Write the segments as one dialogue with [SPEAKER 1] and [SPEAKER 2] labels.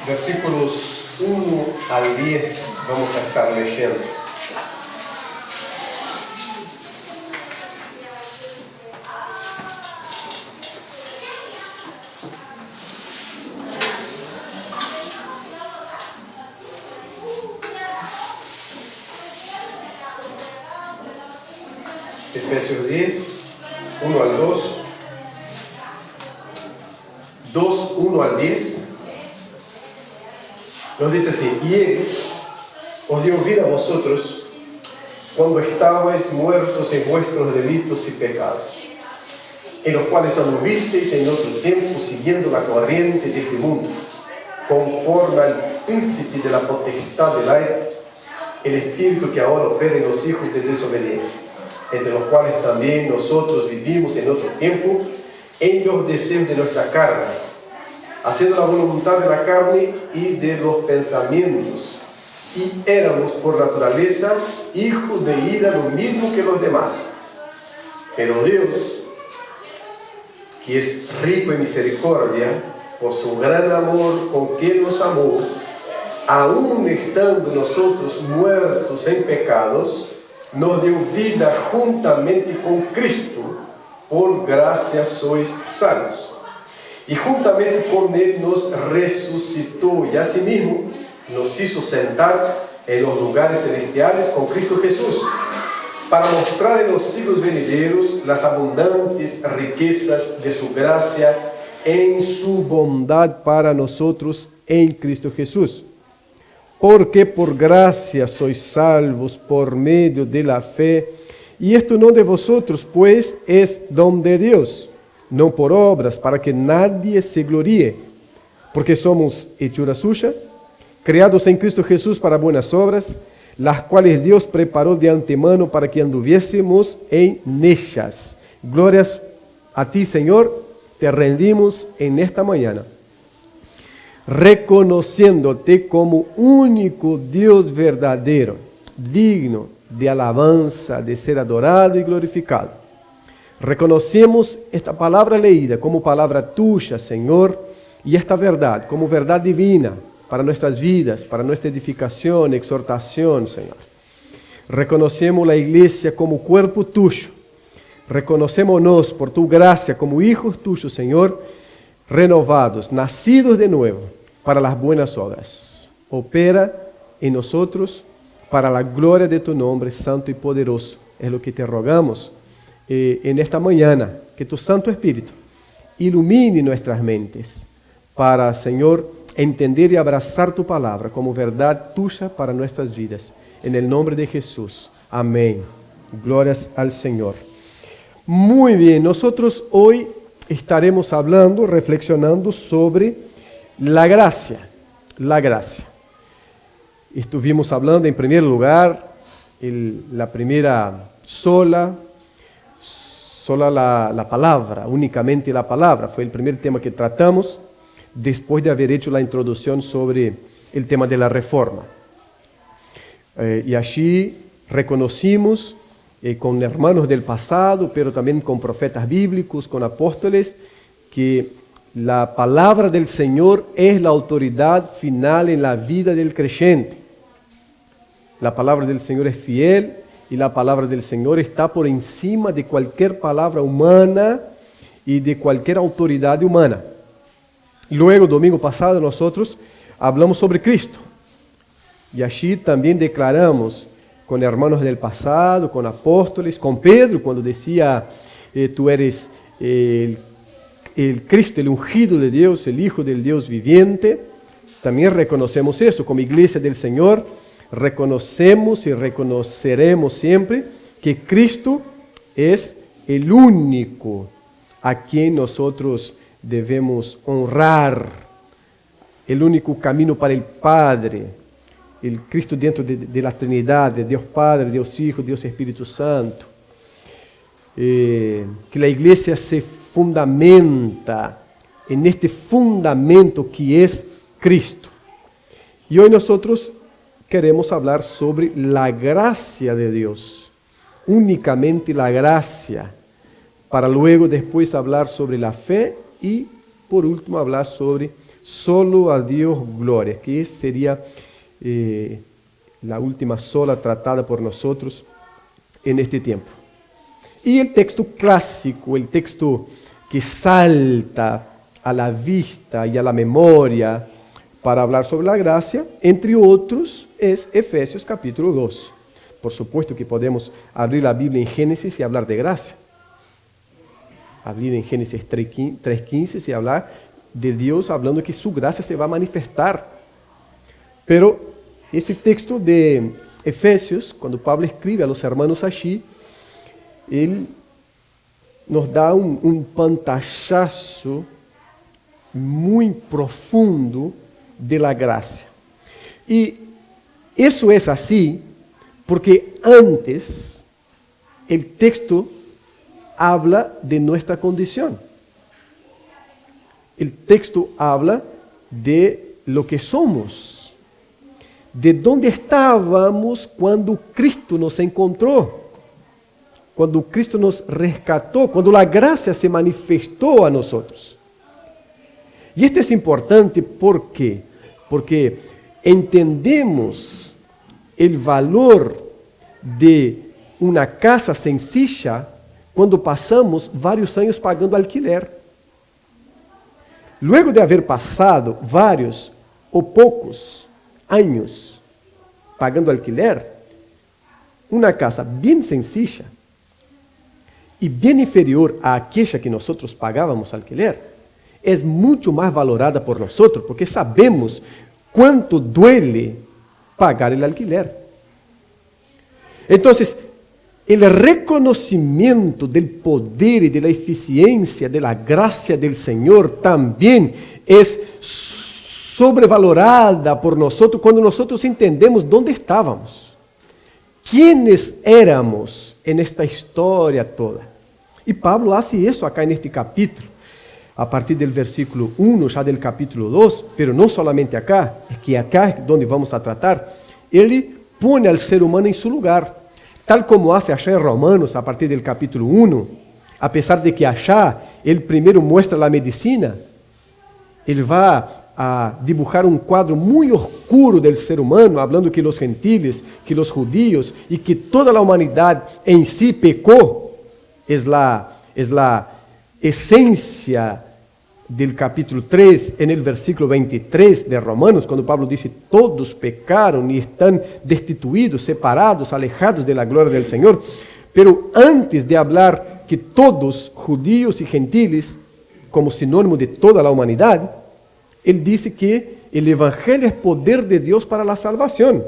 [SPEAKER 1] Versículos 1 al 10 vamos a estar leyendo. Efesios 10, 1 al 2, 2, 1 al 10, nos dice así: y Él os dio vida a vosotros cuando estabais muertos en vuestros delitos y pecados, en los cuales anduvisteis en otro tiempo siguiendo la corriente de este mundo, conforme al príncipe de la potestad del aire, el espíritu que ahora opera en los hijos de desobediencia, entre los cuales también nosotros vivimos en otro tiempo, en los deseos de nuestra carne, haciendo la voluntad de la carne y de los pensamientos, y éramos por naturaleza hijos de ira, lo mismo que los demás. Pero Dios, que es rico en misericordia, por su gran amor con que nos amó, aun estando nosotros muertos en pecados, nos dio vida juntamente con Cristo. Por gracia sois salvos. Y juntamente con Él nos resucitó y asimismo nos hizo sentar en los lugares celestiales con Cristo Jesús, para mostrar en los siglos venideros las abundantes riquezas de su gracia en su bondad para nosotros en Cristo Jesús. Porque por gracia sois salvos por medio de la fe, y esto no de vosotros, pues es don de Dios, no por obras, para que nadie se gloríe, porque somos hechura suya, creados en Cristo Jesús para buenas obras, las cuales Dios preparó de antemano para que anduviésemos en ellas. Glorias a ti, Señor, te rendimos en esta mañana, reconociéndote como único Dios verdadero, digno de alabanza, de ser adorado y glorificado. Reconocemos esta palabra leída como palabra tuya, Señor, y esta verdad como verdad divina para nuestras vidas, para nuestra edificación, exhortación, Señor. Reconocemos la iglesia como cuerpo tuyo. Reconocémonos por tu gracia como hijos tuyos, Señor, renovados, nacidos de nuevo para las buenas obras. Opera en nosotros para la gloria de tu nombre santo y poderoso. Es lo que te rogamos en esta mañana, que tu Santo Espíritu ilumine nuestras mentes para, Señor, entender y abrazar tu palabra como verdad tuya para nuestras vidas. En el nombre de Jesús. Amén. Glorias al Señor. Muy bien, nosotros hoy estaremos hablando, reflexionando sobre la gracia. La gracia. Estuvimos hablando en primer lugar, la primera sola la palabra, únicamente la palabra. Fue el primer tema que tratamos después de haber hecho la introducción sobre el tema de la reforma. Y allí reconocimos con hermanos del pasado, pero también con profetas bíblicos, con apóstoles, que la palabra del Señor es la autoridad final en la vida del creyente. La palabra del Señor es fiel y la palabra del Señor está por encima de cualquier palabra humana y de cualquier autoridad humana. Luego, domingo pasado, nosotros hablamos sobre Cristo. Y allí también declaramos con hermanos del pasado, con apóstoles, con Pedro, cuando decía, tú eres el Cristo, el ungido de Dios, el Hijo del Dios viviente. También reconocemos eso, como iglesia del Señor, reconocemos y reconoceremos siempre que Cristo es el único a quien nosotros debemos honrar, el único camino para el Padre, el Cristo dentro de la Trinidad, de Dios Padre, Dios Hijo, Dios Espíritu Santo. Que la iglesia se fundamenta en este fundamento que es Cristo. Y hoy nosotros queremos hablar sobre la gracia de Dios, únicamente la gracia, para luego después hablar sobre la fe y por último hablar sobre solo a Dios gloria, que sería la última sola tratada por nosotros en este tiempo. Y el texto clásico, el texto que salta a la vista y a la memoria para hablar sobre la gracia, entre otros, es Efesios capítulo 2. Por supuesto que podemos abrir la Biblia en Génesis y hablar de gracia. Abrir en Génesis 3:15 y hablar de Dios hablando que su gracia se va a manifestar. Pero ese texto de Efesios, cuando Pablo escribe a los hermanos allí, él nos da un pantallazo muy profundo de la gracia. Y eso es así porque antes el texto habla de nuestra condición. El texto habla de lo que somos, de dónde estábamos cuando Cristo nos encontró, cuando Cristo nos rescató, cuando la gracia se manifestó a nosotros. Y esto es importante porque entendemos el valor de una casa sencilla cuando pasamos varios años pagando alquiler. Luego de haber pasado varios o pocos años pagando alquiler, una casa bien sencilla y bien inferior a aquella que nosotros pagábamos alquiler, es mucho más valorada por nosotros, porque sabemos cuánto duele pagar el alquiler. Entonces, el reconocimiento del poder y de la eficiencia de la gracia del Señor también es sobrevalorada por nosotros cuando nosotros entendemos dónde estábamos, quiénes éramos en esta historia toda. Y Pablo hace eso acá en este capítulo. A partir del versículo 1, ya del capítulo 2, pero no solamente acá, es que acá es donde vamos a tratar, él pone al ser humano en su lugar, tal como hace allá en Romanos, a partir del capítulo 1, a pesar de que allá él primero muestra la medicina, él va a dibujar un cuadro muy oscuro del ser humano, hablando que los gentiles, que los judíos y que toda la humanidad en sí pecó, es la esencia del capítulo 3, en el versículo 23 de Romanos, cuando Pablo dice, todos pecaron y están destituidos, separados, alejados de la gloria del Señor. Pero antes de hablar que todos, judíos y gentiles, como sinónimo de toda la humanidad, él dice que el Evangelio es poder de Dios para la salvación.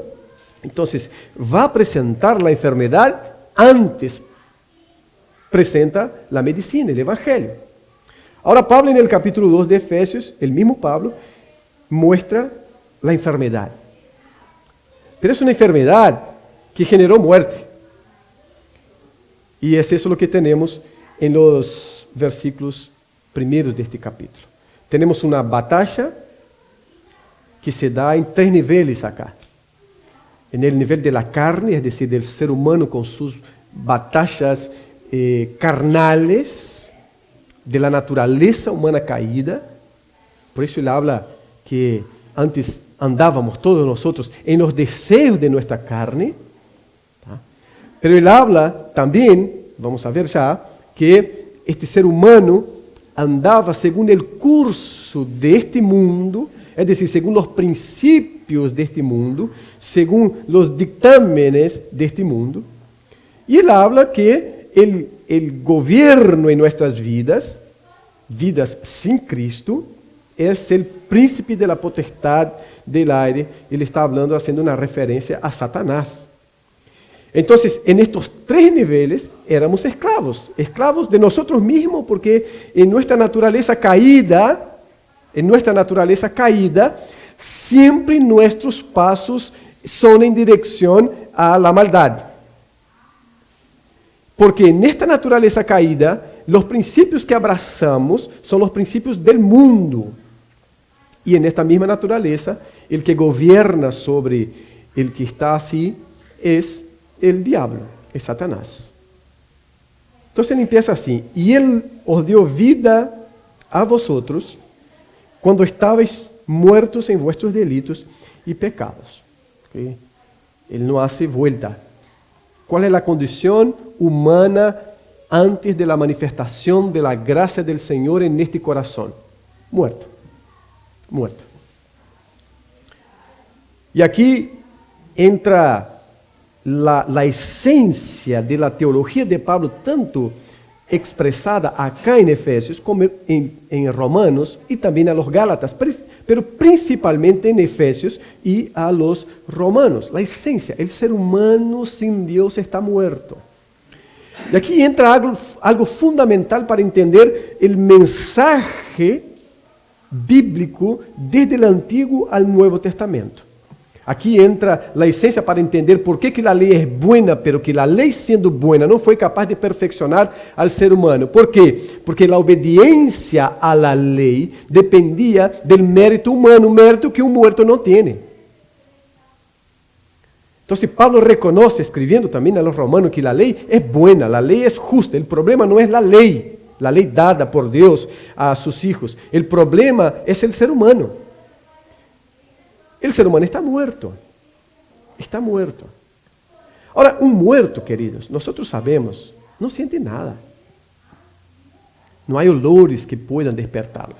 [SPEAKER 1] Entonces, va a presentar la enfermedad antes presenta la medicina, el Evangelio. Ahora Pablo en el capítulo 2 de Efesios, el mismo Pablo, muestra la enfermedad. Pero es una enfermedad que generó muerte. Y es eso lo que tenemos en los versículos primeros de este capítulo. Tenemos una batalla que se da en 3 niveles acá. En el nivel de la carne, es decir, del ser humano con sus batallas carnales, de la naturaleza humana caída. Por eso él habla que antes andábamos todos nosotros en los deseos de nuestra carne. ¿tá? Pero él habla también, vamos a ver ya, que este ser humano andaba según el curso de este mundo, es decir, según los principios de este mundo, según los dictámenes de este mundo. Y él habla que el gobierno en nuestras vidas sin Cristo, es el príncipe de la potestad del aire. Él está hablando, haciendo una referencia a Satanás. Entonces, en estos 3 niveles éramos esclavos de nosotros mismos, porque en nuestra naturaleza caída, siempre nuestros pasos son en dirección a la maldad. Porque en esta naturaleza caída, los principios que abrazamos son los principios del mundo. Y en esta misma naturaleza, el que gobierna sobre el que está así es el diablo, es Satanás. Entonces él empieza así, y él os dio vida a vosotros
[SPEAKER 2] cuando estabais muertos en vuestros delitos y pecados. ¿Okay? Él no hace vuelta. ¿Cuál es la condición humana antes de la manifestación de la gracia del Señor en este corazón? Muerto. Muerto. Y aquí entra la esencia de la teología de Pablo, tanto expresada acá en Efesios como en Romanos y también a los Gálatas, pero principalmente en Efesios y a los Romanos. La esencia, el ser humano sin Dios está muerto. Y aquí entra algo fundamental para entender el mensaje bíblico desde el Antiguo al Nuevo Testamento. Aquí entra la esencia para entender por qué que la ley es buena, pero que la ley siendo buena no fue capaz de perfeccionar al ser humano. ¿Por qué? Porque la obediencia a la ley dependía del mérito humano, un mérito que un muerto no tiene. Entonces Pablo reconoce, escribiendo también a los romanos, que la ley es buena, la ley es justa. El problema no es la ley dada por Dios a sus hijos. El problema es el ser humano. El ser humano está muerto. Está muerto. Ahora, un muerto, queridos, nosotros sabemos, no siente nada. No hay olores que puedan despertarlo.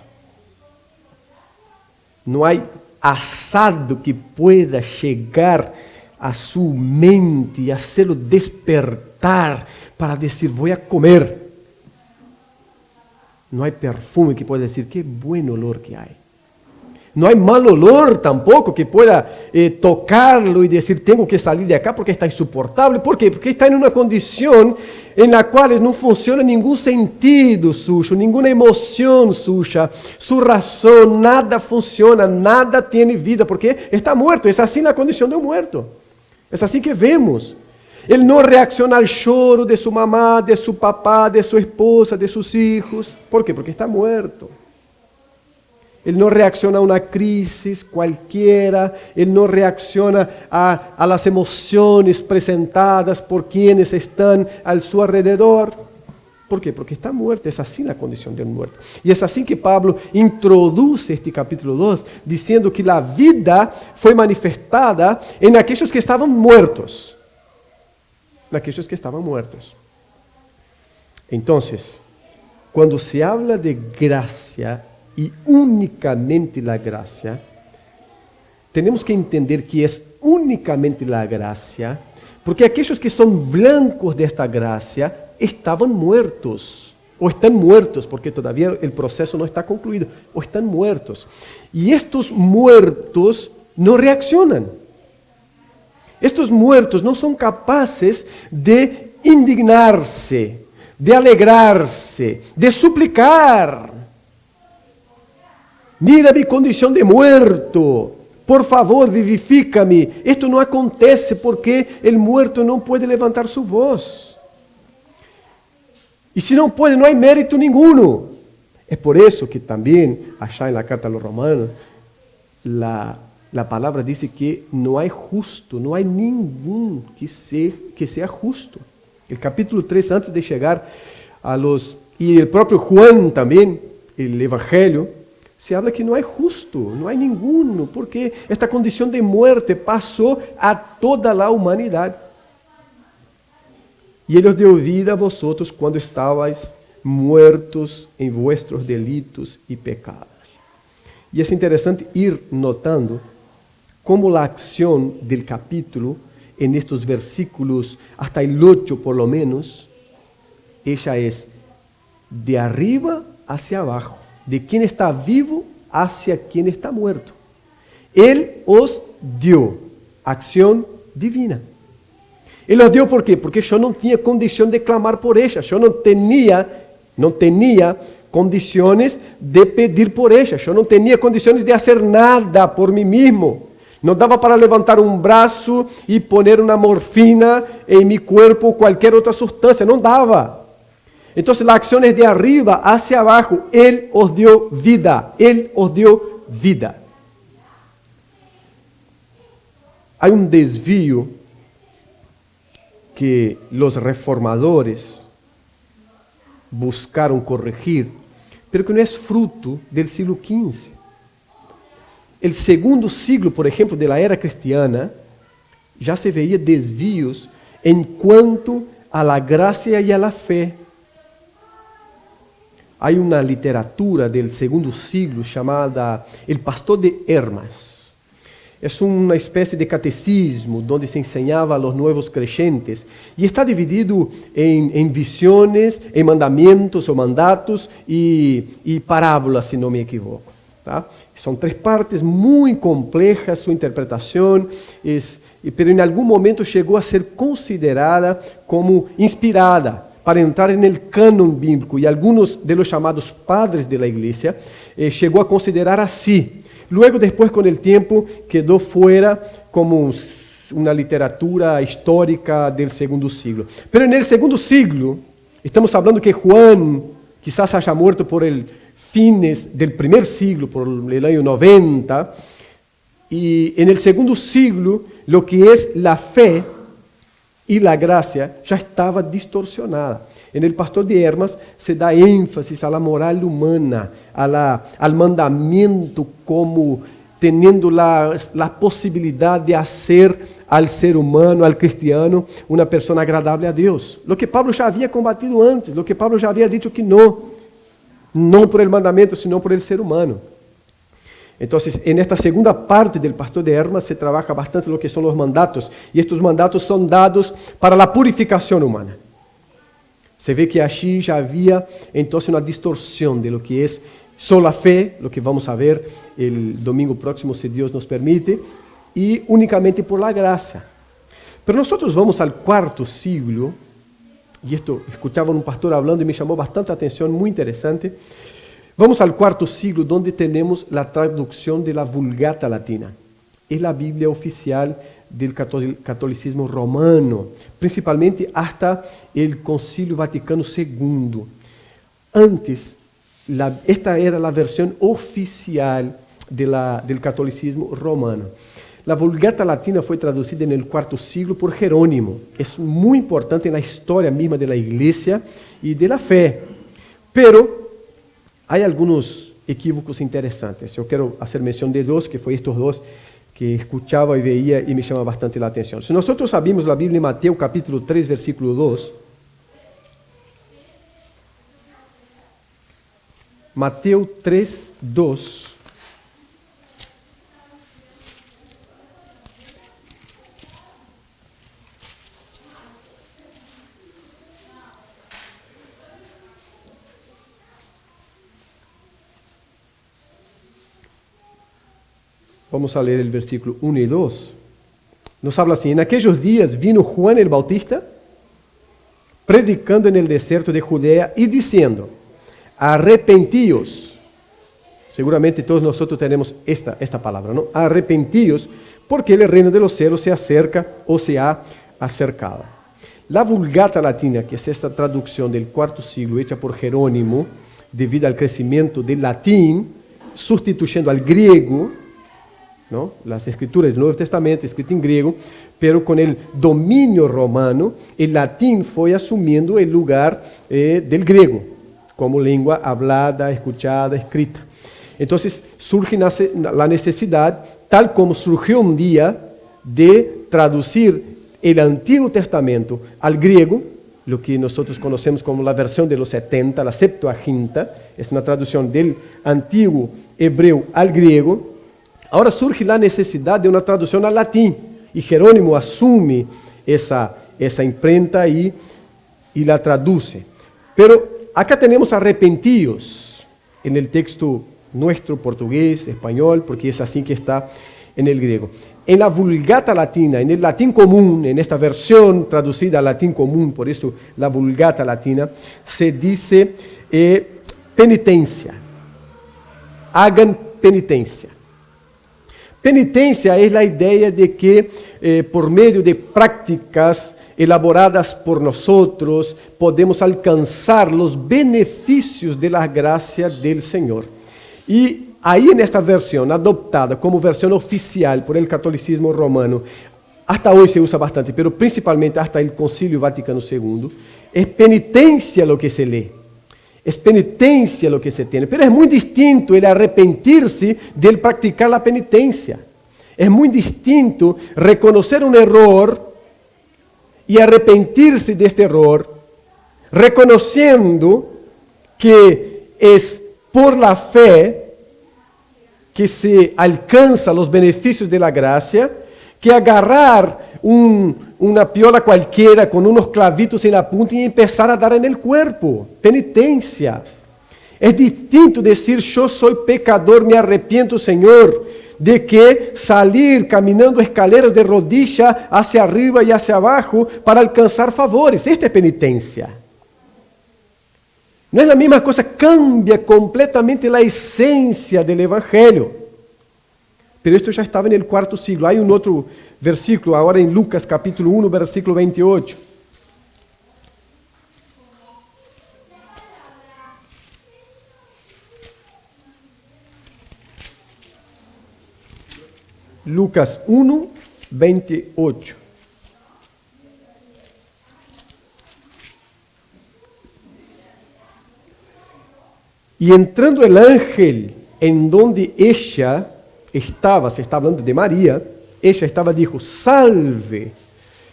[SPEAKER 2] No hay asado que pueda llegar a su mente y hacerlo despertar para decir, voy a comer. No hay perfume que pueda decir, qué buen olor que hay. No hay mal olor tampoco que pueda tocarlo y decir, tengo que salir de acá porque está insoportable. ¿Por qué? Porque está en una condición en la cual no funciona ningún sentido suyo, ninguna emoción suya, su razón, nada funciona, nada tiene vida, porque está muerto. Es así la condición de un muerto. Es así que vemos. Él no reacciona al choro de su mamá, de su papá, de su esposa, de sus hijos. ¿Por qué? Porque está muerto. Él no reacciona a una crisis cualquiera, él no reacciona a las emociones presentadas por quienes están a su alrededor. ¿Por qué? Porque está muerto, es así la condición de un muerto. Y es así que Pablo introduce este capítulo 2, diciendo que la vida fue manifestada en aquellos que estaban muertos. En aquellos que estaban muertos. Entonces, cuando se habla de gracia, y únicamente la gracia, tenemos que entender que es únicamente la gracia, porque aquellos que son blancos de esta gracia estaban muertos, o están muertos, porque todavía el proceso no está concluido, o están muertos. Y estos muertos no reaccionan. Estos muertos no son capaces de indignarse, de alegrarse, de suplicar. Mira mi condición de muerto, por favor, vivifícame. Esto no acontece porque el muerto no puede levantar su voz. Y si no puede, no hay mérito ninguno. Es por eso que también, allá en la carta a los romanos, la palabra dice que no hay justo, no hay ningún que sea justo. El capítulo 3, antes de llegar a los... Y el propio Juan también, el Evangelio, se habla que no hay justo, no hay ninguno, porque esta condición de muerte pasó a toda la humanidad. Y Él os dio vida a vosotros cuando estabais muertos en vuestros delitos y pecados. Y es interesante ir notando cómo la acción del capítulo, en estos versículos, hasta el 8 por lo menos, ella es de arriba hacia abajo. De quien está vivo hacia quien está muerto. Él os dio acción divina. Él os dio ¿por qué? Porque yo no tenía condición de clamar por ella. Yo no tenía condiciones de pedir por ella. Yo no tenía condiciones de hacer nada por mí mismo. No daba para levantar un brazo y poner una morfina en mi cuerpo o cualquier otra sustancia. No daba. Entonces la acción es de arriba hacia abajo. Él os dio vida. Él os dio vida. Hay un desvío que los reformadores buscaron corregir, pero que no es fruto del siglo XV. el segundo siglo, por ejemplo, de la era cristiana, ya se veía desvíos en cuanto a la gracia y a la fe. Hay una literatura del segundo siglo llamada El Pastor de Hermas. Es una especie de catecismo donde se enseñaba a los nuevos creyentes y está dividido en visiones, en mandamientos o mandatos y parábolas, si no me equivoco. ¿Tá? Son 3 partes muy complejas, su interpretación, pero en algún momento llegó a ser considerada como inspirada para entrar en el canon bíblico, y algunos de los llamados padres de la iglesia llegó a considerar así. Luego, después, con el tiempo, quedó fuera como una literatura histórica del segundo siglo. Pero en el segundo siglo, estamos hablando que Juan quizás haya muerto por el fines del primer siglo, por el año 90, y en el segundo siglo, lo que es la fe y la gracia ya estaba distorsionada. En el Pastor de Hermas se da énfasis a la moral humana, al mandamiento como teniendo la posibilidad de hacer al ser humano, al cristiano, una persona agradable a Dios. Lo que Pablo ya había combatido antes, lo que Pablo ya había dicho que no por el mandamiento, sino por el ser humano. Entonces, en esta segunda parte del Pastor de Hermas se trabaja bastante lo que son los mandatos, y estos mandatos son dados para la purificación humana. Se ve que allí ya había entonces una distorsión de lo que es sola fe, lo que vamos a ver el domingo próximo, si Dios nos permite, y únicamente por la gracia. Pero nosotros vamos al 4º siglo, y esto escuchaba un pastor hablando y me llamó bastante atención, muy interesante. Vamos al 4º siglo, donde tenemos la traducción de la Vulgata Latina. Es la Biblia oficial del catolicismo romano, principalmente hasta el Concilio Vaticano II. Antes, esta era la versión oficial del catolicismo romano. La Vulgata Latina fue traducida en el 4º siglo por Jerónimo. Es muy importante en la historia misma de la Iglesia y de la fe. Pero hay algunos equívocos interesantes. Yo quiero hacer mención de 2, que fue estos 2 que escuchaba y veía y me llama bastante la atención. Si nosotros abrimos la Biblia en Mateo capítulo 3, versículo 2, Mateo 3, 2, vamos a leer el versículo 1 y 2. Nos habla así: en aquellos días vino Juan el Bautista, predicando en el desierto de Judea y diciendo: arrepentíos. Seguramente todos nosotros tenemos esta palabra, ¿no? Arrepentíos, porque el reino de los cielos se acerca o se ha acercado. La Vulgata Latina, que es esta traducción del 4º siglo hecha por Jerónimo, debido al crecimiento del latín, sustituyendo al griego, ¿no? Las escrituras del Nuevo Testamento escritas en griego, pero con el dominio romano, el latín fue asumiendo el lugar del griego, como lengua hablada, escuchada, escrita. Entonces surge la necesidad, tal como surgió un día, de traducir el Antiguo Testamento al griego, lo que nosotros conocemos como la versión de los 70, la Septuaginta, es una traducción del antiguo hebreo al griego. Ahora surge la necesidad de una traducción al latín, y Jerónimo asume esa imprenta y la traduce. Pero acá tenemos arrepentíos en el texto nuestro, portugués, español, porque es así que está en el griego. En la Vulgata Latina, en el latín común, en esta versión traducida al latín común, por eso la Vulgata Latina, se dice penitencia. Hagan penitencia. Penitencia es la idea de que por medio de prácticas elaboradas por nosotros podemos alcanzar los beneficios de la gracia del Señor. Y ahí en esta versión, adoptada como versión oficial por el catolicismo romano, hasta hoy se usa bastante, pero principalmente hasta el Concilio Vaticano II, es penitencia lo que se lee. Es penitencia lo que se tiene, pero es muy distinto el arrepentirse del practicar la penitencia. Es muy distinto reconocer un error y arrepentirse de este error, reconociendo que es por la fe que se alcanza los beneficios de la gracia, que agarrar una piola cualquiera con unos clavitos en la punta y empezar a dar en el cuerpo. Penitencia. Es distinto decir, yo soy pecador, me arrepiento, Señor, de que salir caminando escaleras de rodilla hacia arriba y hacia abajo para alcanzar favores. Esta es penitencia. No es la misma cosa, cambia completamente la esencia del Evangelio. Pero esto ya estaba en el cuarto siglo. Hay un otro versículo, ahora en Lucas capítulo 1, versículo 28. Lucas 1, 28. Y entrando el ángel en donde ella estaba, se está hablando de María, ella estaba, dijo, salve,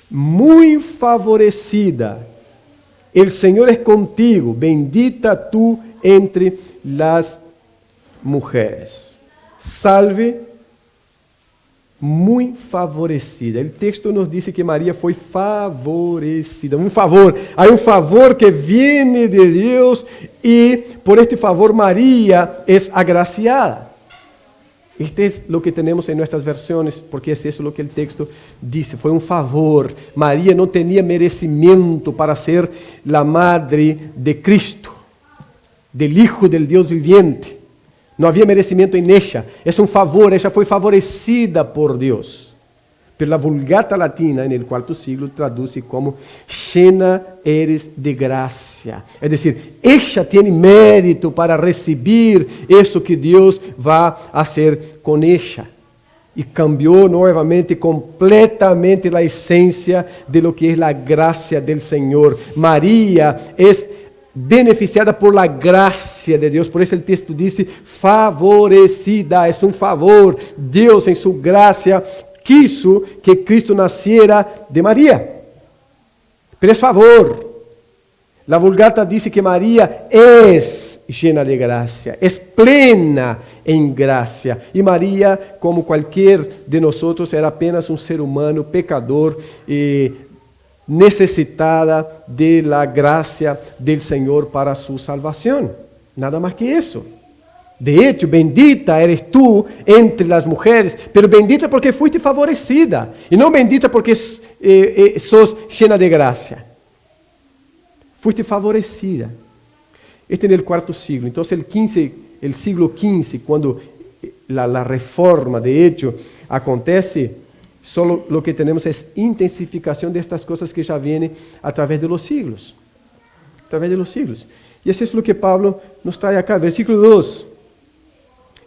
[SPEAKER 2] muy favorecida, el Señor es contigo, bendita tú entre las mujeres. Salve, muy favorecida. El texto nos dice que María fue favorecida. Un favor. Hay un favor que viene de Dios y por este favor María es agraciada. Este es lo que tenemos en nuestras versiones, porque es eso lo que el texto dice. Fue un favor. María no tenía merecimiento para ser la madre de Cristo, del Hijo del Dios viviente. No había merecimiento en ella. Es un favor, ella fue favorecida por Dios. Pero la Vulgata Latina, en el cuarto siglo, traduce como llena eres de gracia. Es decir, ella tiene mérito para recibir eso que Dios va a hacer con ella. Y cambió nuevamente, completamente la esencia de lo que es la gracia del Señor. María es beneficiada por la gracia de Dios. Por eso el texto dice favorecida, es un favor. Dios en su gracia quiso que Cristo naciera de María. Pero es favor. La Vulgata dice que María es llena de gracia, es plena en gracia. Y María, como cualquier de nosotros, era apenas un ser humano, pecador, necesitada de la gracia del Señor para su salvación. Nada más que eso. De hecho, bendita eres tú entre las mujeres, pero bendita porque fuiste favorecida, y no bendita porque sos llena de gracia. Fuiste favorecida. Este en el cuarto siglo. Entonces el siglo XV, cuando la reforma de hecho acontece, solo lo que tenemos es intensificación de estas cosas que ya vienen a través de los siglos. A través de los siglos. Y eso es lo que Pablo nos trae acá. Versículo 2.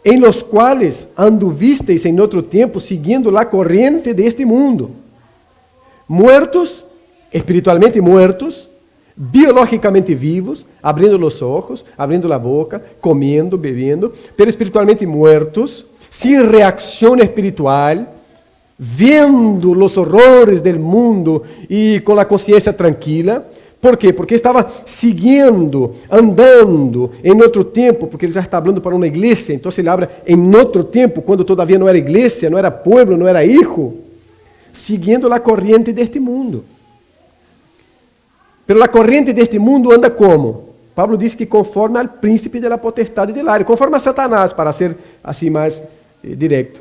[SPEAKER 2] En los cuales anduvisteis en otro tiempo siguiendo la corriente de este mundo. Muertos, espiritualmente muertos, biológicamente vivos, abriendo los ojos, abriendo la boca, comiendo, bebiendo, pero espiritualmente muertos, sin reacción espiritual, viendo los horrores del mundo y con la conciencia tranquila. ¿Por qué? Porque estaba siguiendo, andando en otro tiempo, porque ele já está hablando para uma igreja, então ele habla en otro tiempo, quando todavía no era iglesia, no era pueblo, no era hijo, siguiendo la corriente de este mundo. Pero la corriente de este mundo anda como? Pablo diz que conforme al príncipe de la potestade del aire, conforme a Satanás, para ser assim mais directo.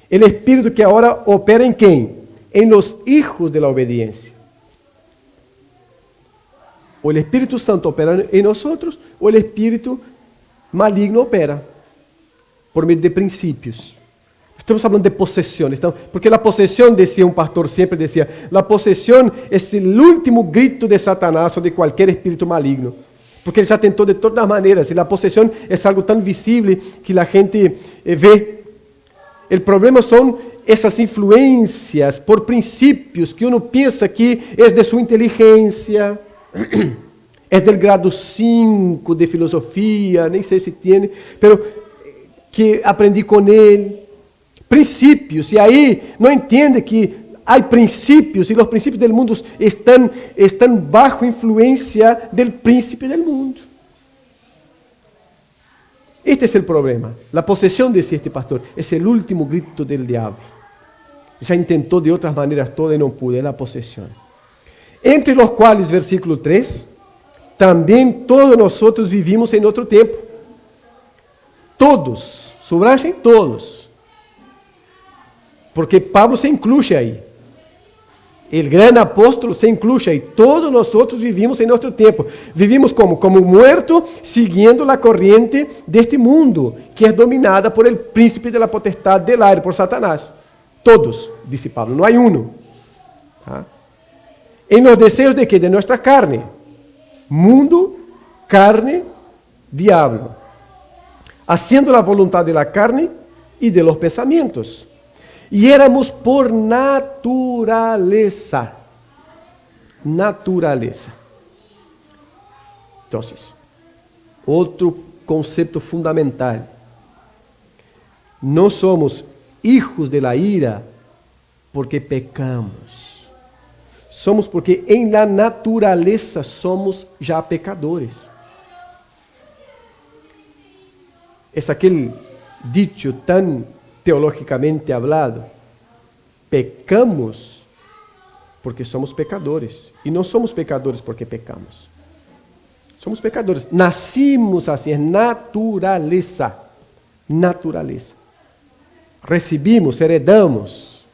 [SPEAKER 2] El espíritu que ahora opera en ¿quién? En los hijos de la obediencia. O el Espíritu Santo opera en nosotros, o el espíritu maligno opera por medio de principios. Estamos hablando de posesión, porque la posesión, decía un pastor, siempre decía, la posesión es el último grito de Satanás o de cualquier espíritu maligno. Porque ele já tentou de todas as maneiras, e a possessão é algo tão visível que a gente vê. O problema são essas influências por princípios que uno pensa que é de sua inteligência, es del grado 5 de filosofía, nem sei se tiene, pero que aprendi com ele. Princípios, e aí não entende que há princípios, e os princípios do mundo estão bajo influência do príncipe do mundo. Este é o problema. A possessão, disse este pastor, é o último grito do diabo. Já tentou de outras maneiras todas e não pude, é a possessão. Entre os quais, versículo 3, também todos nós vivimos em outro tempo. Todos, subrayem todos. Porque Pablo se inclui aí. O grande apóstolo se inclui aí. Todos nós vivimos em outro tempo. Vivimos como? Como muerto, seguindo a corrente deste mundo, que é dominada por el príncipe de la potestad del aire, por Satanás. Todos, disse Pablo, não há um. ¿Ah? Em los desejos de quê? De nossa carne. Mundo, carne, diablo. Haciendo la voluntad de la carne y de los pensamientos. Y éramos por naturaleza. Naturaleza. Entonces, outro conceito fundamental. Não somos hijos de la ira porque pecamos. Somos porque em la naturaleza somos já pecadores. É aquele dicho tão teológicamente hablado. Pecamos porque somos pecadores. E não somos pecadores porque pecamos. Somos pecadores. Nascimos assim, é naturaleza. Naturaleza. Recebimos, heredamos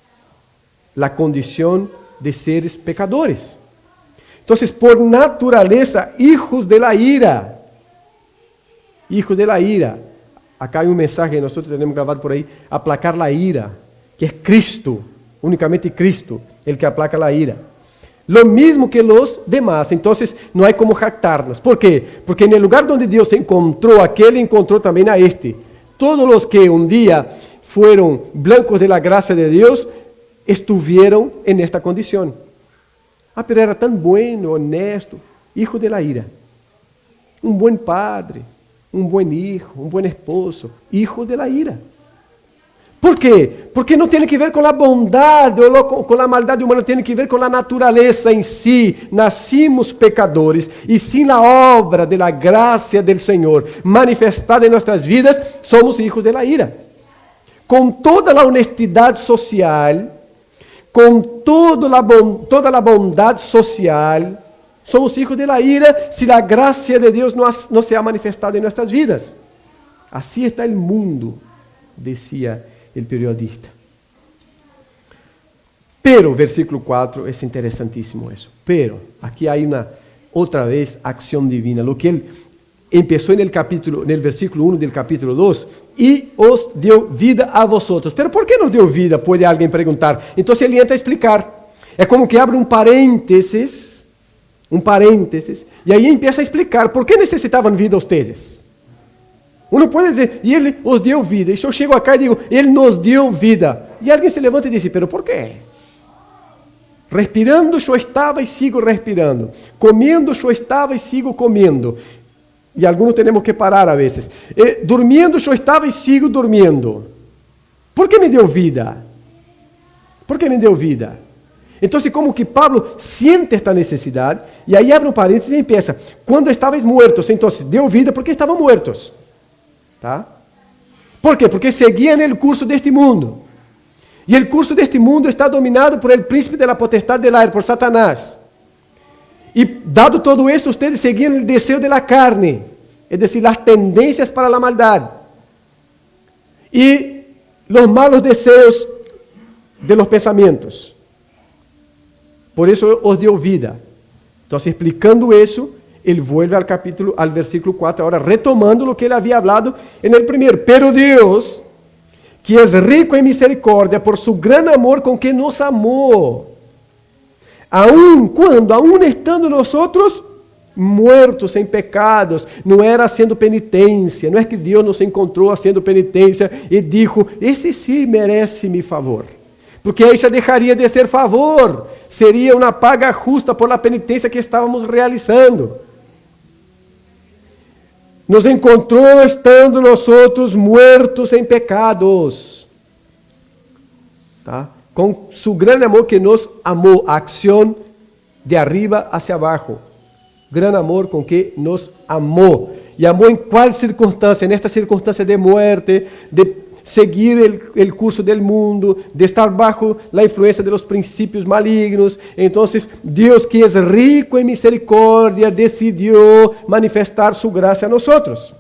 [SPEAKER 2] a condição de seres pecadores. Então, por naturaleza, hijos de la ira. Hijos de la ira. Acá hay un mensaje que nosotros tenemos grabado por ahí, aplacar la ira, que es Cristo, únicamente Cristo, el que aplaca la ira. Lo mismo que los demás, entonces no hay como jactarnos. ¿Por qué? Porque en el lugar donde Dios encontró a aquel, encontró también a este. Todos los que un día fueron blancos de la gracia de Dios, estuvieron en esta condición. Ah, pero era tan bueno, honesto, hijo de la ira. Un buen padre. Um bom hijo, um bom esposo, hijo de la ira. ¿Por quê? Porque não tem que ver com a bondade ou com a maldade humana, tem que ver com a natureza em si. Nascimos pecadores e sem a obra de la graça del Senhor manifestada em nossas vidas, somos hijos de la ira. Com toda a honestidade social, com toda a bondade social, somos hijos de la ira si la gracia de Dios no se ha manifestado en nuestras vidas. Así está el mundo, decía el periodista. Pero, versículo 4, es interesantísimo eso. Pero, aquí hay otra vez acción divina. Lo que él empezó en el versículo 1 del capítulo 2, y os dio vida a vosotros. Pero, ¿por qué nos dio vida? Puede alguien preguntar. Entonces, él entra a explicar. Es como que abre un paréntesis, e aí empieza a explicar por que necessitavam vida ustedes. Uno pode dizer, e ele os deu vida. E eu chego acá e digo, ele nos deu vida. E alguém se levanta e diz, pero por quê? Respirando, eu estava e sigo respirando. Comiendo, eu estava e sigo comendo. E alguns temos que parar a vezes. Dormindo, eu estava e sigo dormindo. Por que me deu vida? Por que me deu vida? Então, como que Pablo siente esta necessidade, e aí abre um parênteses e empieza, quando estáveis muertos, então, deu vida porque estavam muertos. ¿Tá? ¿Por quê? Porque seguían el curso deste mundo. E o curso deste mundo está dominado por el príncipe de la potestad del aire, por Satanás. E dado todo esto, ustedes seguían el deseo de la carne, es decir, las tendencias para la maldad. Y los malos deseos de los pensamientos. Por eso os dio vida. Entonces, explicando eso, él vuelve al versículo 4, ahora retomando lo que él había hablado en el primero. Pero Dios, que es rico en misericordia por su gran amor con que nos amó, aún estando nosotros muertos en pecados, no era haciendo penitencia, no es que Dios nos encontró haciendo penitencia y dijo, ese sí merece mi favor. Porque aí já deixaria de ser favor, seria uma paga justa por la penitência que estávamos realizando. nos encontrou estando nosotros muertos em pecados. ¿Tá? Com su gran amor que nos amou, a acción de arriba hacia abajo. Gran amor com que nos amou. E amou em qual circunstância? Nesta circunstância de muerte, de seguir el curso del mundo, de estar bajo la influencia de los principios malignos. Entonces, Dios, que es rico en misericordia, decidió manifestar su gracia a nosotros.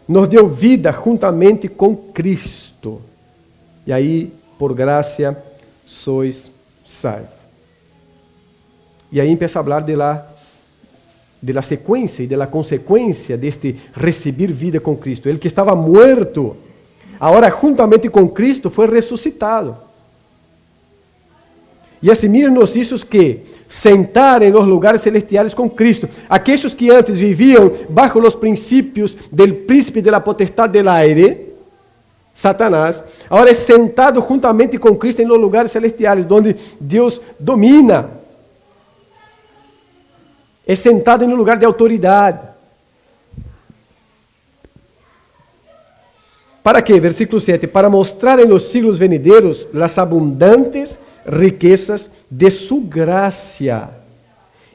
[SPEAKER 2] Nos dio vida juntamente con Cristo. Y ahí, por gracia, sois salvos. Y ahí empieza a hablar de la sequência e da consequência deste receber vida com Cristo. Ele que estava morto, agora juntamente com Cristo foi ressuscitado. E assim mesmo nos hizo que sentar em los lugares celestiais com Cristo. Aqueles que antes viviam bajo los princípios del príncipe de la potestad del aire, Satanás, agora é sentado juntamente com Cristo em los lugares celestiais, onde Deus domina. É sentado em um lugar de autoridade. ¿Para quê? Versículo 7. Para mostrar em los siglos venideiros las abundantes riquezas de su gracia,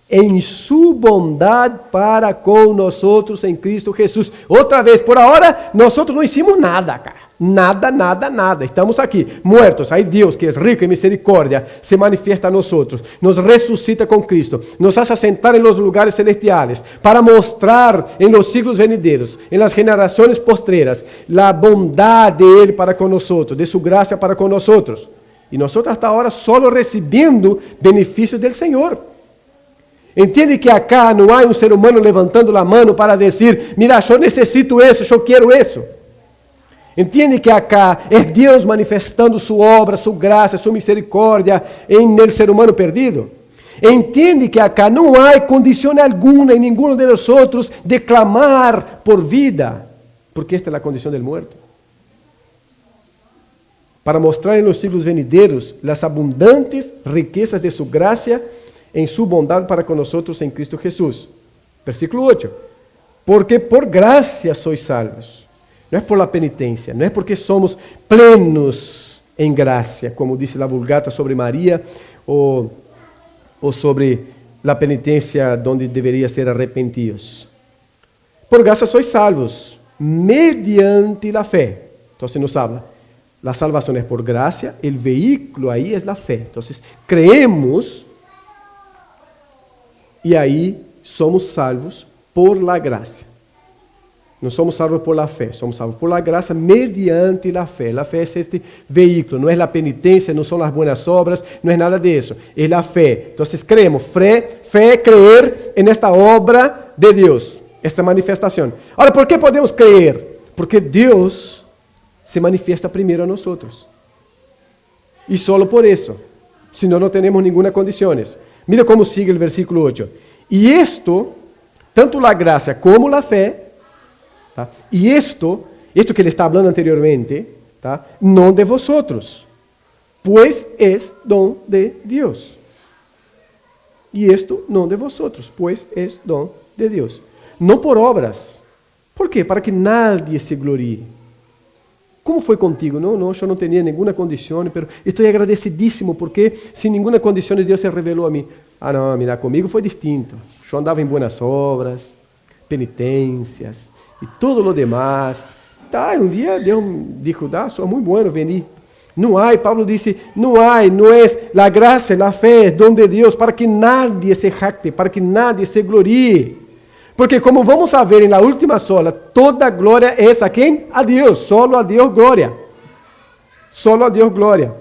[SPEAKER 2] em su bondade para com nosotros em Cristo Jesús. Outra vez, por ahora, nosotros não hicimos nada, cara. Nada, nada, nada. Estamos aqui, muertos. Aí Deus, que é rico em misericórdia, se manifiesta a nosotros, nos ressuscita com Cristo, nos hace sentar em los lugares celestiales, para mostrar em los siglos venideiros, em las generaciones postreras, la bondade de Ele para com nosotros, de su gracia para com nosotros. E nosotros hasta ahora solo recibiendo benefícios del Senhor. Entende que acá não há um ser humano levantando a mão para dizer, mira, eu necessito isso, eu quero isso. Entende que acá é Deus manifestando sua obra, sua graça, sua misericórdia em el ser humano perdido. Entende que acá não há condição alguma em nenhum de nós outros de clamar por vida, porque esta é a condição del muerto. Para mostrar em los siglos venideiros las abundantes riquezas de su gracia em sua bondade para com nós em Cristo Jesus. Versículo 8. Porque por gracia sois salvos. Não é por la penitência, não é porque somos plenos em graça, como disse a Vulgata sobre Maria, ou sobre a penitência onde deveria ser arrepentidos. Por graça sois salvos, mediante la fé. Então, se nos habla, la salvación es por gracia, el vehículo ahí es la fe. Entonces, creemos y ahí somos salvos por la gracia. No somos salvos por la fe, somos salvos por la gracia mediante la fe. La fe es este vehículo, no es la penitencia, no son las buenas obras, no es nada de eso, es la fe. Entonces creemos, fe, creer en esta obra de Dios, esta manifestación. Ahora, ¿por qué podemos creer? Porque Dios se manifiesta primero a nosotros. Y solo por eso, si no, no tenemos ninguna condición. Mira cómo sigue el versículo 8. Y esto, tanto la gracia como la fe, ¿tá? Y esto que ele está hablando anteriormente, ¿tá? No de vosotros, pues es don de Dios. Y esto no de vosotros, pues es don de Dios. No por obras. ¿Por quê? Para que nadie se glorie. Como foi contigo? Não, eu não tinha nenhuma condição, mas estou agradecidíssimo porque sem nenhuma condição Deus se revelou a mim. Ah, não, mira, comigo foi distinto. Eu andava em boas obras, penitências e todo o demais. Tá, um dia Deus dijo, sou muito bueno venir. Não há, Pablo disse, não há, não é a graça, a fé, é dom de Deus, para que nadie se jacte, para que nadie se glorie. Porque como vamos a ver na última sola, toda glória é a quem? A Deus, solo a Deus glória. Solo a Deus glória.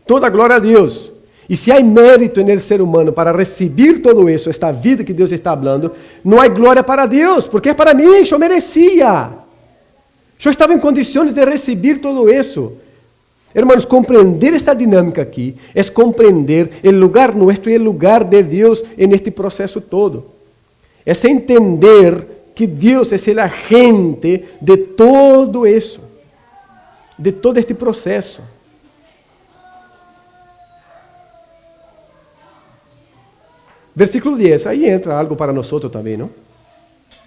[SPEAKER 2] Toda glória a Deus. E se há mérito no ser humano para receber todo isso, esta vida que Deus está falando, não há glória para Deus, porque é para mim, eu merecia. Eu estava em condições de receber todo isso. Hermanos, compreender esta dinâmica aqui é compreender o lugar nosso e o lugar de Deus neste processo todo. É entender que Deus é o agente de todo isso, de todo este processo. Versículo 10, aí entra algo para nós também, não?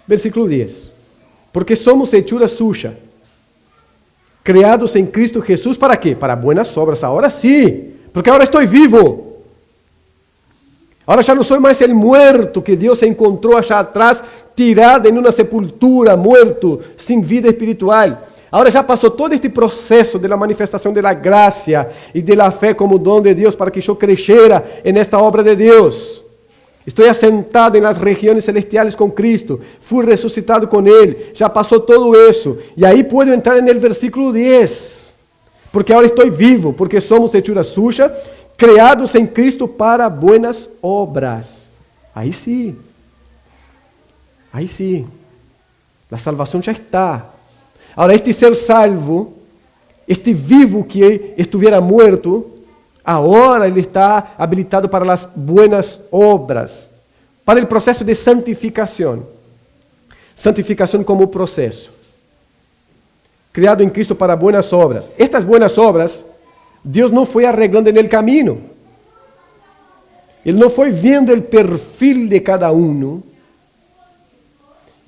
[SPEAKER 2] Versículo 10. Porque somos hechura suya, criados en Cristo Jesús, ¿para qué? Para buenas obras. Ahora sí, porque ahora estoy vivo. Ahora ya no soy más el muerto que Dios encontró allá atrás, tirado en una sepultura, muerto, sin vida espiritual. Ahora já passou todo este processo de la manifestação de la gracia e de la fé como dom de Deus para que eu crescera en esta obra de Deus. Estou assentado nas regiões celestiales com Cristo. Fui ressuscitado com Ele. Já passou todo isso. E aí puedo entrar no versículo 10. Porque agora estou vivo, porque somos hechura suya, criados em Cristo para buenas obras. Aí sim. Aí sim. A salvação já está. Agora, este ser salvo, este vivo que estuviera muerto, agora ele está habilitado para as buenas obras, para o processo de santificação. Santificação como processo. Criado em Cristo para buenas obras. Estas buenas obras, Deus não foi arreglando no caminho. Ele não foi vendo o perfil de cada um.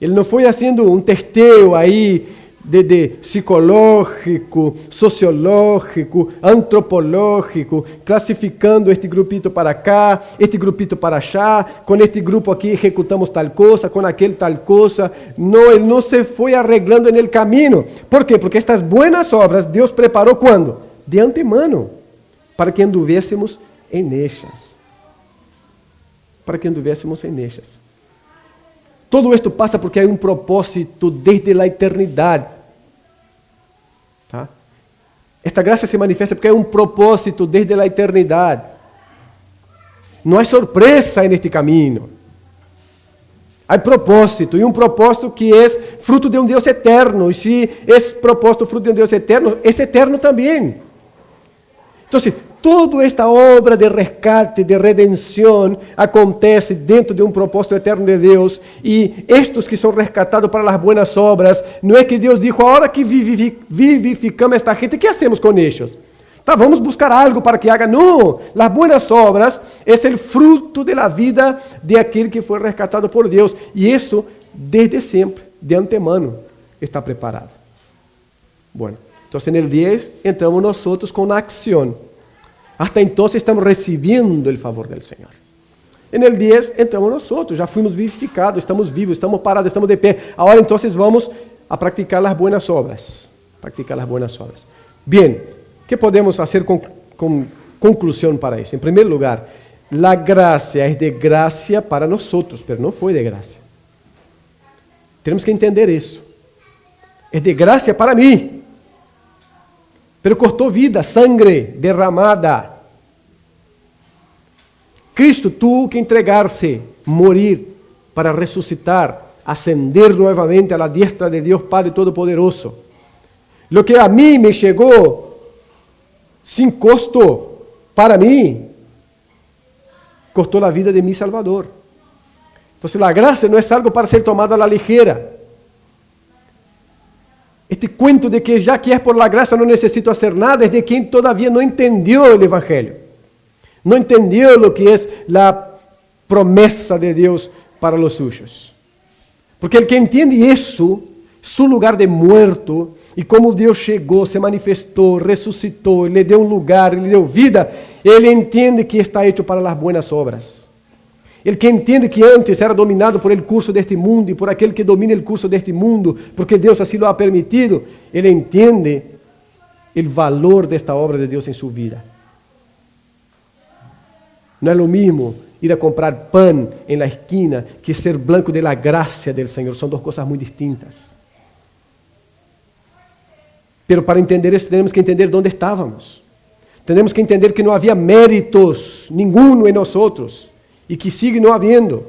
[SPEAKER 2] Ele não foi fazendo um testeo aí, de psicológico, sociológico, antropológico, classificando este grupito para cá, este grupito para allá, com este grupo aqui executamos tal coisa, com aquele tal coisa. Não, ele não se foi arreglando no caminho. ¿Por quê? Porque estas buenas obras Deus preparou quando? De antemano, para que anduvéssemos em ellas. Para que anduvéssemos em ellas. Todo esto passa porque há um propósito desde a eternidade. Tá? Esta graça se manifesta porque há um propósito desde a eternidade. Não há surpresa neste caminho. Há propósito, e um propósito que é fruto de um Deus eterno. E se é propósito fruto de um Deus eterno, é eterno também. Então, toda esta obra de resgate, de redenção, acontece dentro de um propósito eterno de Deus. E estes que são resgatados para as boas obras, não é que Deus dijo, agora que vivificamos esta gente, o que hacemos com eles? Tá, vamos buscar algo para que haga. Não, as boas obras é o fruto da vida de aquele que foi resgatado por Deus. E isso, desde sempre, de antemano, está preparado. Bueno, então, no 10, entramos nós com a ação. Hasta entonces estamos recibiendo el favor del Señor. En el 10 entramos nosotros, ya fuimos vivificados, estamos vivos, estamos parados, estamos de pé. Ahora entonces vamos a practicar las buenas obras. Practicar las buenas obras. Bien, ¿qué podemos hacer con conclusión para eso? En primer lugar, la gracia es de gracia para nosotros, pero no fue de gracia. Tenemos que entender eso. Es de gracia para mí. Pero custou vida, sangre derramada. Cristo tuvo que entregar-se, morir, para ressuscitar, ascender novamente a la diestra de Deus Padre Todo-Poderoso. Lo que a mim me chegou, sem custo, para mim, custou a vida de mi Salvador. Então, a graça não é algo para ser tomado a la ligera. Este cuento de que ya que es por la gracia no necesito hacer nada es de quien todavía no entendió el Evangelio. No entendió lo que es la promesa de Dios para los suyos. Porque el que entiende eso, su lugar de muerto, y cómo Dios llegó, se manifestó, resucitó, le dio un lugar, le dio vida, él entiende que está hecho para las buenas obras. El que entende que antes era dominado por el curso de este mundo y por aquel que domina el curso de este mundo, porque Dios así lo ha permitido, él entiende el valor de esta obra de Dios en su vida. No es lo mismo ir a comprar pan en la esquina que ser blanco de la gracia del Señor. Son dos cosas muy distintas. Pero para entender eso tenemos que entender dónde estábamos. Tenemos que entender que no había méritos ninguno en nosotros. E que sigue não havendo.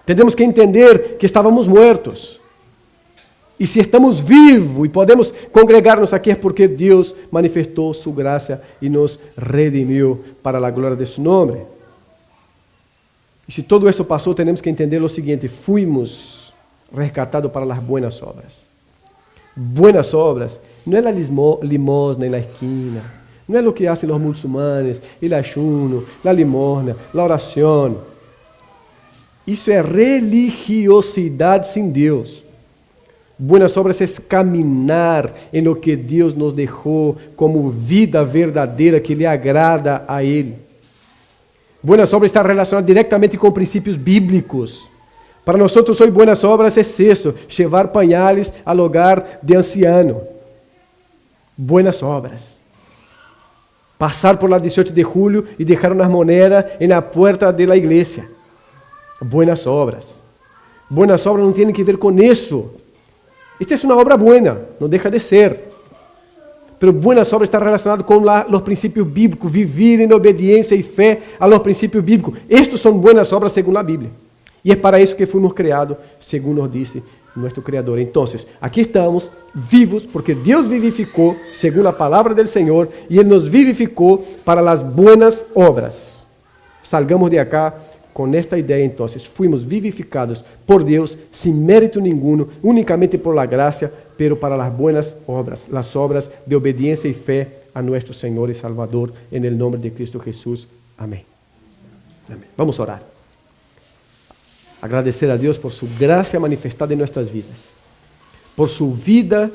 [SPEAKER 2] Temos que entender que estávamos mortos. E se estamos vivos e podemos congregar-nos aqui é porque Deus manifestou sua graça e nos redimiu para a glória de seu nome. E se todo isso passou, temos que entender o seguinte: fuimos resgatados para as buenas obras. Buenas obras não é a limosna na esquina. No es lo que hacen los musulmanes, el ayuno, la limosna, la oración. Isso é religiosidade sem Deus. Buenas obras é caminhar em lo que Deus nos deixou como vida verdadeira que lhe agrada a Ele. Buenas obras está relacionado diretamente com princípios bíblicos. Para nós, hoje, buenas obras é isso, levar pañales ao hogar de anciano. Buenas obras. Passar por la 18 de julho e deixar umas moedas na porta da igreja. Buenas obras. Buenas obras não tem que ver com isso. Esta é uma obra buena, não deixa de ser. Pero buenas obras está relacionado com os princípios bíblicos, vivir em obediência e fé a los princípios bíblicos. Estes são buenas obras segundo a Bíblia. E é para isso que fomos criados, segundo nos disse nosso Criador. Então, aqui estamos vivos, porque Deus vivificou, segundo a palavra do Senhor, e Ele nos vivificou para as buenas obras. Salgamos de acá com esta ideia, então, fuimos vivificados por Deus, sem mérito nenhum, unicamente por la gracia, pero para as buenas obras, as obras de obediência e fé a nosso Senhor e Salvador, em el nome de Cristo Jesus. Amém. Amém. Vamos orar. Agradecer a Deus por sua graça manifestada em nossas vidas, por sua vida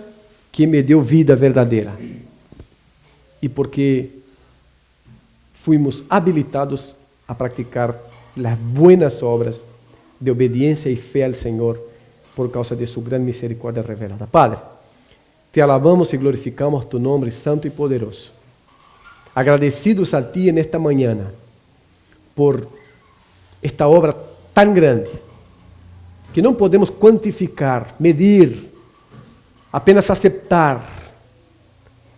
[SPEAKER 2] que me deu vida verdadeira, e porque fuimos habilitados a praticar as buenas obras de obediência e fé ao Senhor por causa de sua grande misericórdia revelada. Padre, te alabamos e glorificamos tu nome santo e poderoso. Agradecidos a ti nesta manhã por esta obra tão grande que não podemos quantificar, medir, apenas aceptar,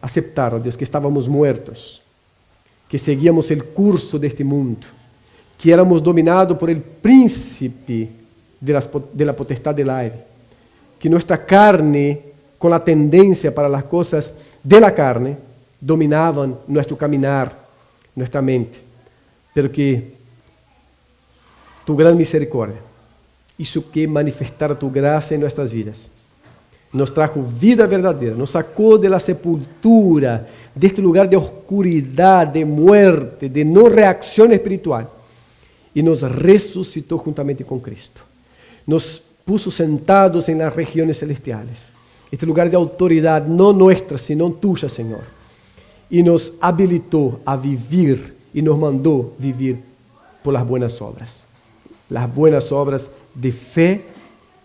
[SPEAKER 2] ó Deus, que estávamos muertos, que seguíamos o curso deste mundo, que éramos dominados por el príncipe de la potestad del aire, que nuestra carne, con la tendencia para las cosas de la carne, dominaban nuestro caminar, nuestra mente, pero que tu gran misericordia hizo que manifestara tu gracia en nuestras vidas. Nos trajo vida verdadeira, nos sacó de la sepultura, de este lugar de oscuridad, de muerte, de no reacción espiritual, y nos resucitó juntamente con Cristo. Nos puso sentados en las regiones celestiales, este lugar de autoridad, no nuestra, sino tuya, Señor. Y nos habilitó a vivir y nos mandó vivir por las buenas obras de fe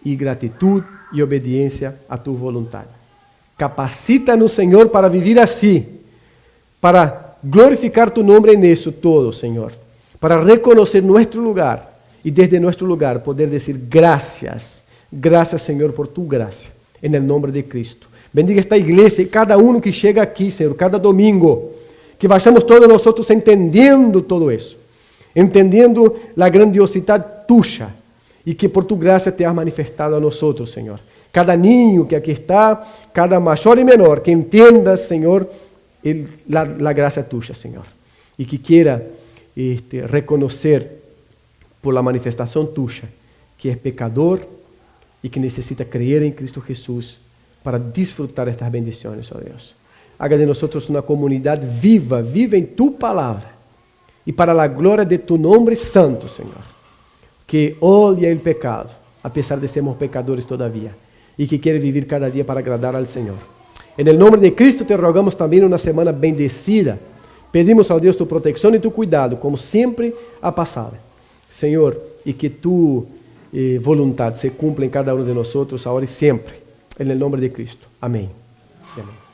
[SPEAKER 2] y gratitud y obediencia a tu voluntad. Capacita-nos, Señor, para vivir así, para glorificar tu nombre en eso todo, Señor, para reconocer nuestro lugar y desde nuestro lugar poder decir gracias, gracias, Señor, por tu gracia, en el nombre de Cristo. Bendiga esta iglesia y cada uno que llega aquí, Señor, cada domingo, que vayamos todos nosotros entendiendo todo eso, entendiendo la grandiosidad tuya y que por tu gracia te has manifestado a nosotros, Señor. Cada niño que aquí está, cada mayor y menor, que entienda, Señor, la gracia tuya, Señor, y que quiera reconocer por la manifestación tuya que es pecador y que necesita creer en Cristo Jesús para disfrutar estas bendiciones, oh Dios. Haga de nosotros una comunidad viva en tu palabra y para la gloria de tu nombre santo, Señor, que odia el pecado, a pesar de sermos pecadores todavía, y que quiere vivir cada día para agradar al Señor. En el nombre de Cristo te rogamos también una semana bendecida. Pedimos a Dios tu protección y tu cuidado, como siempre ha pasado, Señor, y que tu voluntad se cumpla en cada uno de nosotros, ahora y siempre. En el nombre de Cristo. Amén. Amén.